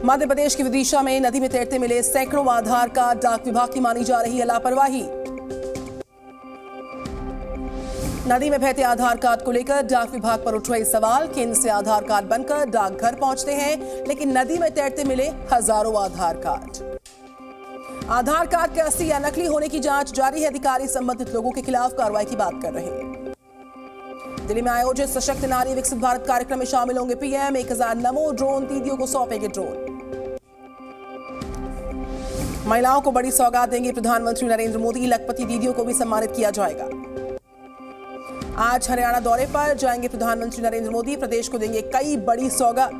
मध्य प्रदेश के विदिशा में नदी में तैरते मिले सैकड़ों आधार कार्ड, डाक विभाग की मानी जा रही है लापरवाही। नदी में बहते आधार कार्ड को लेकर डाक विभाग पर उठ रहे सवाल। केंद्र से आधार कार्ड बनकर डाकघर पहुंचते हैं, लेकिन नदी में तैरते मिले हजारों आधार कार्ड। आधार कार्ड के असली या नकली होने की जांच जारी है। अधिकारी संबंधित लोगों के खिलाफ कार्रवाई की बात कर रहे हैं। दिल्ली में आयोजित सशक्त नारी विकसित भारत कार्यक्रम में शामिल होंगे पीएम। 1000 नमो ड्रोन दीदियों को सौंपेंगे ड्रोन। महिलाओं को बड़ी सौगात देंगे प्रधानमंत्री नरेंद्र मोदी। लखपति दीदियों को भी सम्मानित किया जाएगा। आज हरियाणा दौरे पर जाएंगे प्रधानमंत्री नरेंद्र मोदी। प्रदेश को देंगे कई बड़ी सौगात।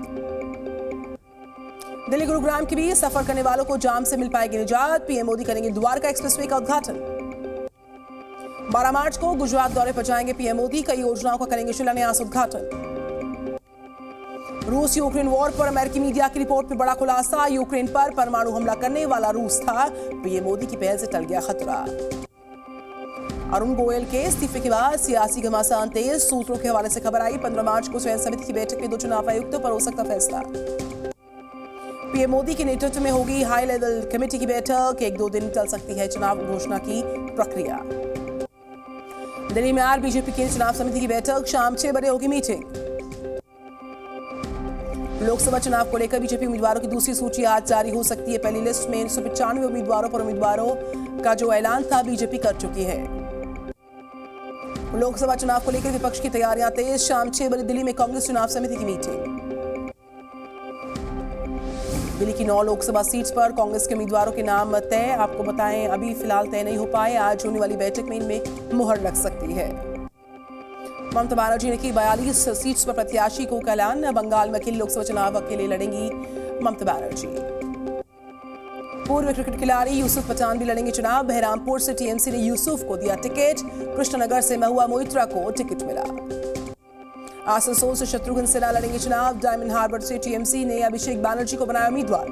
दिल्ली गुरुग्राम के बीच सफर करने वालों को जाम से मिल पाएगी निजात। पीएम मोदी करेंगे द्वारका एक्सप्रेसवे का उद्घाटन। 12 मार्च को गुजरात दौरे पर जाएंगे पीएम मोदी। कई योजनाओं का करेंगे शिलान्यास, उद्घाटन। रूस यूक्रेन वॉर पर अमेरिकी मीडिया की रिपोर्ट में बड़ा खुलासा। यूक्रेन पर परमाणु हमला करने वाला रूस था। पीएम मोदी की पहल से टल गया खतरा। अरुण गोयल के इस्तीफे के बाद सियासी घमासान तेज। सूत्रों के हवाले से खबर आई। 15 मार्च को चयन समिति की बैठक में 2 चुनाव आयुक्तों पर हो सकता फैसला। पीएम मोदी के नेतृत्व में होगी हाई लेवल कमेटी की बैठक। 1-2 दिन चल सकती है चुनाव घोषणा की प्रक्रिया। दिल्ली में आज बीजेपी की चुनाव समिति की बैठक। शाम 6 बजे होगी मीटिंग। लोकसभा चुनाव को लेकर बीजेपी उम्मीदवारों की दूसरी सूची आज जारी हो सकती है। पहली लिस्ट में 195 उम्मीदवारों का जो ऐलान था बीजेपी कर चुकी है। लोकसभा चुनाव को लेकर विपक्ष की तैयारियां तेज। शाम 6 बजे दिल्ली में कांग्रेस चुनाव समिति की मीटिंग। दिल्ली की 9 लोकसभा सीट्स पर कांग्रेस के उम्मीदवारों के नाम तय। आपको बताएं, अभी फिलहाल तय नहीं हो पाए। आज होने वाली बैठक में इनमें मुहर लग सकती है। ममता बनर्जी ने की 42 सीट्स पर प्रत्याशी को ऐलान। बंगाल में अकेले लोकसभा चुनाव अकेले लड़ेंगी ममता बनर्जी। पूर्व क्रिकेट खिलाड़ी यूसुफ पठान भी लड़ेंगे चुनाव। बहरामपुर से टीएमसी ने यूसुफ को दिया टिकट। कृष्णनगर से महुआ मोइत्रा को टिकट मिला। आसनसोल से शत्रुघ्न सिन्हा लड़ेंगे चुनाव। डायमंड हार्बर से टीएमसी ने अभिषेक बनर्जी को बनाया उम्मीदवार।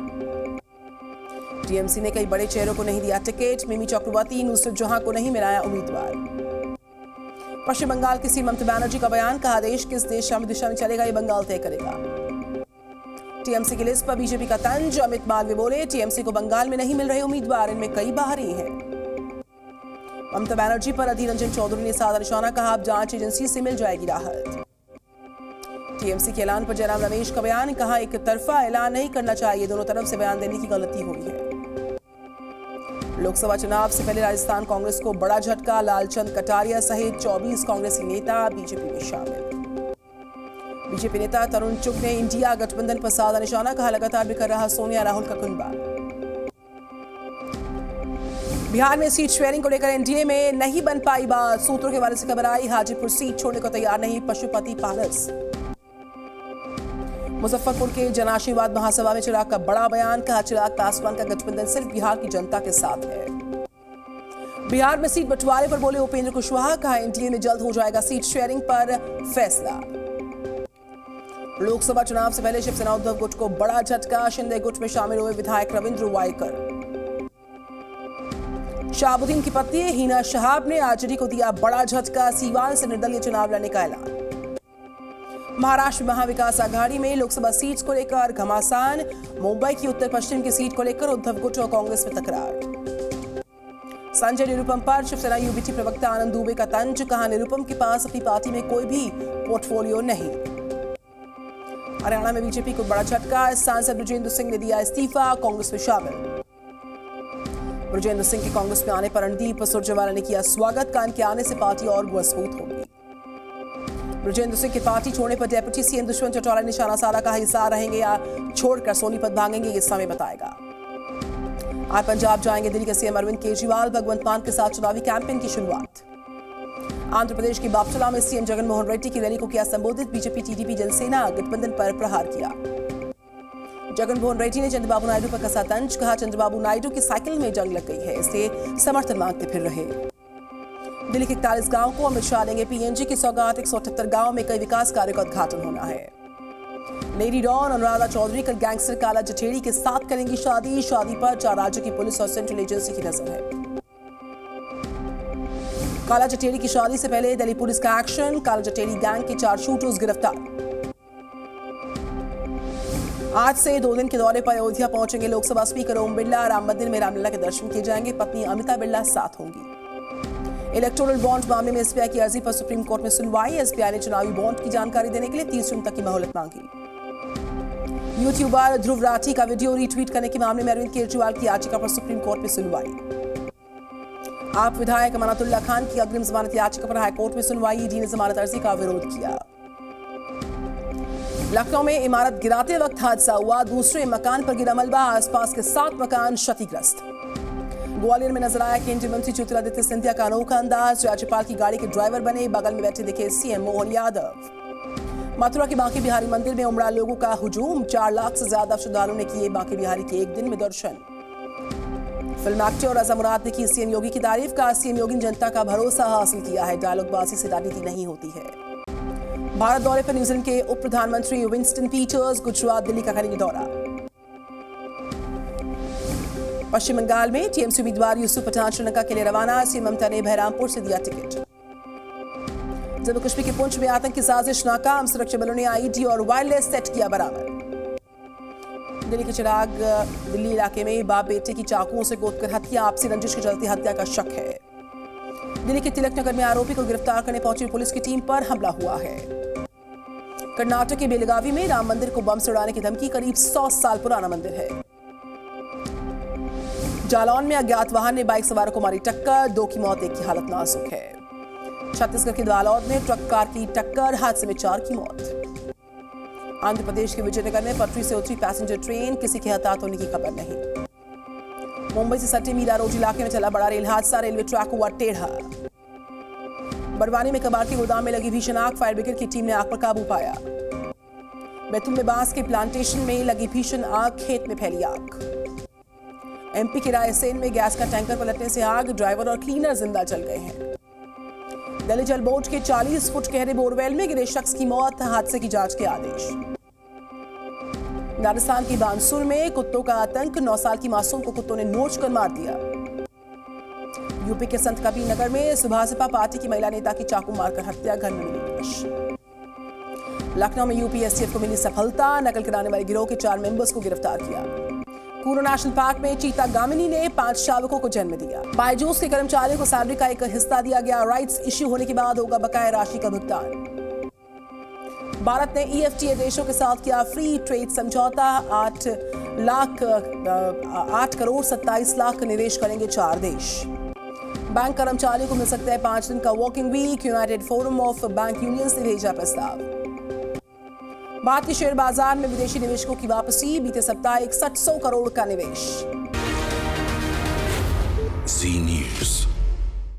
टीएमसी ने कई बड़े चेहरों को नहीं दिया टिकट। मिमी चक्रवर्ती, नुसरत जहां को नहीं मिलाया उम्मीदवार। पश्चिम बंगाल की सीएम ममता बनर्जी का बयान। कहा, देश किस दिशा में चलेगा ये बंगाल तय करेगा। टीएमसी की लिस्ट पर बीजेपी का तंज। अमित मालवीय बोले, टीएमसी को बंगाल में नहीं मिल रहे उम्मीदवार, इनमें कई बाहरी हैं। ममता बनर्जी पर अधीर रंजन चौधरी ने साधा निशाना। कहा, अब जांच एजेंसी से मिल जाएगी राहत। टीएमसी के ऐलान पर जयराम रमेश का बयान। कहा, एक तरफा ऐलान नहीं करना चाहिए, दोनों तरफ से बयान देने की गलती हुई है। लोकसभा चुनाव से पहले राजस्थान कांग्रेस को बड़ा झटका। लालचंद कटारिया सहित 24 कांग्रेसी नेता बीजेपी में शामिल। बीजेपी नेता तरुण चुग ने इंडिया गठबंधन पर साधा निशाना। कहा, लगातार बिखर रहा सोनिया राहुल का कुनबा। बिहार में सीट शेयरिंग को लेकर एनडीए में नहीं बन पाई बात। सूत्रों के हवाले से खबर आई। हाजीपुर सीट छोड़ने को तैयार नहीं पशुपति पारस। मुजफ्फरपुर के जन आशीर्वाद महासभा में चिराग का बड़ा बयान। कहा, चिराग पासवान का गठबंधन सिर्फ बिहार की जनता के साथ है। बिहार में सीट बंटवारे पर बोले उपेंद्र कुशवाहा। कहा, एनडीए में जल्द हो जाएगा सीट शेयरिंग पर फैसला। लोकसभा चुनाव से पहले शिवसेना उद्धव गुट को बड़ा झटका। शिंदे गुट में शामिल हुए विधायक रविंद्र वायकर। शाहबुद्दीन की पत्नी हिना शहाब ने आरजेडी को दिया बड़ा झटका। सीवान से निर्दलीय चुनाव लड़ने का ऐलान। महाराष्ट्र महाविकास आघाड़ी में लोकसभा सीट को लेकर घमासान। मुंबई की उत्तर पश्चिम की सीट को लेकर उद्धव गुट और कांग्रेस में तकरार। संजय निरुपम पर शिवसेना यूबीटी प्रवक्ता आनंद दुबे का तंज। कहा, निरुपम के पास अपनी पार्टी में कोई भी पोर्टफोलियो नहीं। हरियाणा में बीजेपी को बड़ा झटका। सांसद बृजेंद्र सिंह ने दिया इस्तीफा, कांग्रेस में शामिल। बृजेंद्र सिंह के कांग्रेस में आने पर रणदीप सुरजेवाला ने किया स्वागत। कहा, इनके आने से पार्टी और मजबूत होगी। बृजेंद्र सिंह की पार्टी छोड़ने पर डेप्यूटी सीएम दुष्यंत चौटाला ने निशाना साधा। कहा, हिसार रहेंगे या छोड़कर सोनीपत भागेंगे ये समय बताएगा। आज पंजाब जाएंगे दिल्ली के सीएम अरविंद केजरीवाल। भगवंत मान के साथ चुनावी कैंपेन की शुरुआत। आंध्र प्रदेश की बापचला में सीएम जगनमोहन रेड्डी की रैली को किया संबोधित। बीजेपी टीडीपी जनसेना गठबंधन पर प्रहार किया। जगनमोहन रेड्डी ने चंद्रबाबू नायडू पर कसा तंज। कहा, चंद्रबाबू नायडू की साइकिल में जंग लग गई है, इसलिए समर्थन मांगते फिर रहे। दिल्ली के 41 गांव को अमित शाह देंगे पीएनजी की सौगात। 178 गांव में कई विकास कार्य का उद्घाटन होना है। लेडी डॉन अनुराधा चौधरी कल गैंगस्टर काला जठेड़ी के साथ करेंगी शादी। शादी पर 4 राज्यों की पुलिस और सेंट्रल एजेंसी की नजर है। काला जठेड़ी की शादी से पहले दिल्ली पुलिस का एक्शन। काला जठेड़ी गैंग के 4 शूटर्स गिरफ्तार। आज से 2 दिन के दौरे पर अयोध्या पहुंचेंगे लोकसभा स्पीकर ओम बिरला। राम मंदिर में रामलला के दर्शन किए जाएंगे। पत्नी अमिता बिरला साथ होंगी। इलेक्टोरल बॉन्ड मामले में एसबीआई की अर्जी पर सुप्रीम कोर्ट में सुनवाई। एसबीआई ने चुनावी बॉन्ड की जानकारी देने के लिए 30 जून तक की मोहलत मांगी। यूट्यूबर ध्रुव राठी का वीडियो रीट्वीट करने के मामले में अरविंद केजरीवाल की याचिका पर सुप्रीम कोर्ट में सुनवाई। आप विधायक अमानतुल्लाह खान की अग्रिम जमानत याचिका पर हाईकोर्ट में सुनवाई। ईडी ने जमानत अर्जी का विरोध किया। लखनऊ में इमारत गिराते वक्त हादसा हुआ। दूसरे मकान पर गिरा मलबा। आसपास के 7 मकान क्षतिग्रस्त। ग्वालियर में नजर आया केंद्रीय मंत्री ज्योतिरादित्य सिंधिया का अनोखा अंदाज। राज्यपाल की गाड़ी के ड्राइवर बने। बगल में बैठे दिखे सीएम मोहन यादव। मथुरा के बांके बिहारी मंदिर में उमड़ा लोगों का हुजूम। 4 लाख से ज्यादा श्रद्धालुओं ने किए बांके बिहारी के एक दिन में दर्शन। फिल्म एक्टर रजा मुराद ने की सीएम योगी की तारीफ। का सीएम योगी ने जनता का भरोसा हासिल किया है। डायलॉगबाजी से राजनीति नहीं होती है। भारत दौरे पर न्यूजीलैंड के उप प्रधानमंत्री विंस्टन पीटर्स गुजरात दिल्ली का करेंगे दौरा। पश्चिम बंगाल में टीएमसी उम्मीदवार यूसुफ पठान श्रीलंका के लिए रवाना। सीएम ममता ने बहरामपुर से दिया टिकट। जम्मू कश्मीर के पुंछ में आतंकी साजिश नाकाम। सुरक्षा बलों ने आईडी और वायरलेस सेट किया बरामद। दिल्ली के चिराग दिल्ली इलाके में बाप बेटे की चाकुओं से गोदकर हत्या। आपसी रंजिश के चलते हत्या का शक है। दिल्ली के तिलक नगर में आरोपी को गिरफ्तार करने पहुंची पुलिस की टीम पर हमला हुआ है। कर्नाटक के बेलगावी में राम मंदिर को बम से उड़ाने की धमकी। करीब 100 साल पुराना मंदिर है। जालौन में अज्ञात वाहन ने बाइक सवारों को मारी टक्कर। 2 की मौत, 1 की हालत नाजुक है। छत्तीसगढ़ के दालौद में ट्रक कार की टक्कर। हादसे में 4 की मौत। आंध्र प्रदेश के विजयनगर में पटरी से उतरी पैसेंजर ट्रेन। किसी के हताहत होने की खबर नहीं। मुंबई से सटे मीरा रोड इलाके में चला बड़ा रेल हादसा। रेलवे ट्रैक हुआ टेढ़ा। बड़वानी में कबाड़ के गोदाम में लगी भीषण आग। फायर ब्रिगेड की टीम ने आग पर काबू पाया। बैतूल में बांस के प्लांटेशन में लगी भीषण आग। खेत में फैली आग। एमपी के रायसेन में गैस का टैंकर पलटने से आग। ड्राइवर और क्लीनर जिंदा जल गए हैं। दिल्ली जल बोर्ड के 40 फुट गहरे बोरवेल में गिरे शख्स की मौत। हादसे की जांच के आदेश। राजस्थान की बानसूर में कुत्तों का आतंक। 9 साल की मासूम को कुत्तों ने नोचकर मार दिया। यूपी के संत कबीर नगर में सुभाषपा पार्टी की महिला नेता की चाकू मारकर हत्या। घर में मिली लाश। लखनऊ में यूपी एसटीएफ को मिली सफलता। नकल कराने वाले गिरोह के 4 मेंबर्स को गिरफ्तार किया। कूर्ग नेशनल पार्क में चीता गामिनी ने 5 शावकों को जन्म दिया। बायजूस के कर्मचारियों को सैलरी का एक हिस्सा दिया गया। राइट्स इश्यू होने के बाद होगा बकाया राशि का भुगतान। भारत ने ईएफटीए देशों के साथ किया फ्री ट्रेड समझौता। 8 करोड़ 27 लाख निवेश करेंगे 4 देश। बैंक कर्मचारियों को मिल सकता है 5 दिन का working week. United Forum of Bank Unions ने भेजा प्रस्ताव। भारतीय शेयर बाजार में विदेशी निवेशकों की वापसी। बीते सप्ताह 6100 करोड़ का निवेश। जी न्यूज़।